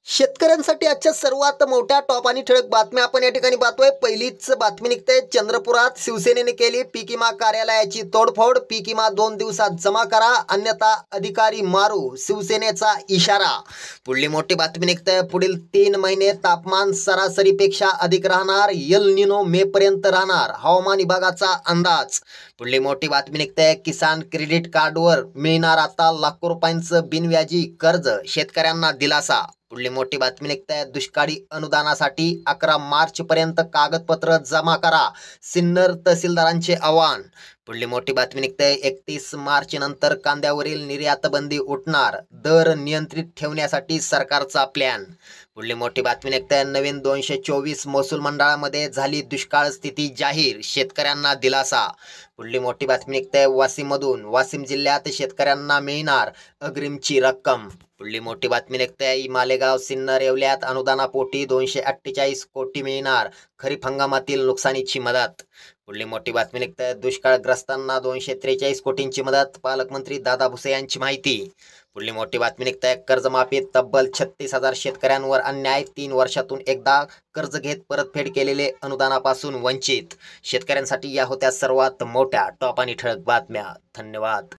शेतकऱ्यांसाठी आजच्या सर्वात मोठ्या टॉप आणि ठळक बातम्या आपण या ठिकाणी पाहतोय। पहिलीच बातमी निघते, चंद्रपुरात शिवसेनेने केली पीक विमा कार्यालयाची तोडफोड। पीक विमा 2 दिवसात जमा करा, अन्यथा अधिकारी मारू, शिवसेनेचा इशारा। पुढली मोठी बातमी निघते, पुढील 3 महिने तापमान सरासरीपेक्षा अधिक राहणार, एल निनो मे पर्यंत राहणार, हवामान विभागाचा अंदाज। पुढली मोठी बातमी निघते, किसान क्रेडिट कार्डवर मिळणार आता लाखो रुपयांचं बिनव्याजी कर्ज, शेतकऱ्यांना दिलासा। पुढली मोठी बातमी निघते, दुष्काळी अनुदानासाठी 11 मार्च पर्यंत कागदपत्र जमा करा, सिन्नर तहसीलदारांचे आवाहन। पुढली मोठी बातमी निघते, 31 मार्च नंतर कांद्यावरील निर्यात बंदी उठणार, दर नियंत्रित ठेवण्यासाठी सरकारचा प्लॅन। पुढली मोठी बातमी निघते, नवीन 224 महसूल मंडळामध्ये झाली दुष्काळ स्थिती जाहीर, शेतकऱ्यांना दिलासा। पुढली मोठी बातमी निघते, वाशिममधून वाशिम जिल्ह्यात शेतकऱ्यांना मिळणार अग्रिमची रक्कम। पुढली मोठी बातमी निघते, मालेगाव सिन्नर येवल्यात अनुदानापोटी 248 कोटी मिळणार, खरीप हंगामातील नुकसानीची मदत। पुढली मोठी बातमी निघते, दुष्काळग्रस्तांना 243 कोटींची मदत, पालकमंत्री दादा भुसे यांची माहिती। पुढली मोठी बातमी निघते, कर्जमाफीत तब्बल 36,000 शेतकऱ्यांवर अन्याय, 3 वर्षातून एकदा कर्ज घेत परतफेड केलेले अनुदानापासून वंचित। शेतकऱ्यांसाठी या होत्या सर्वात मोठ्या टॉप आणि ठळक बातम्या। धन्यवाद।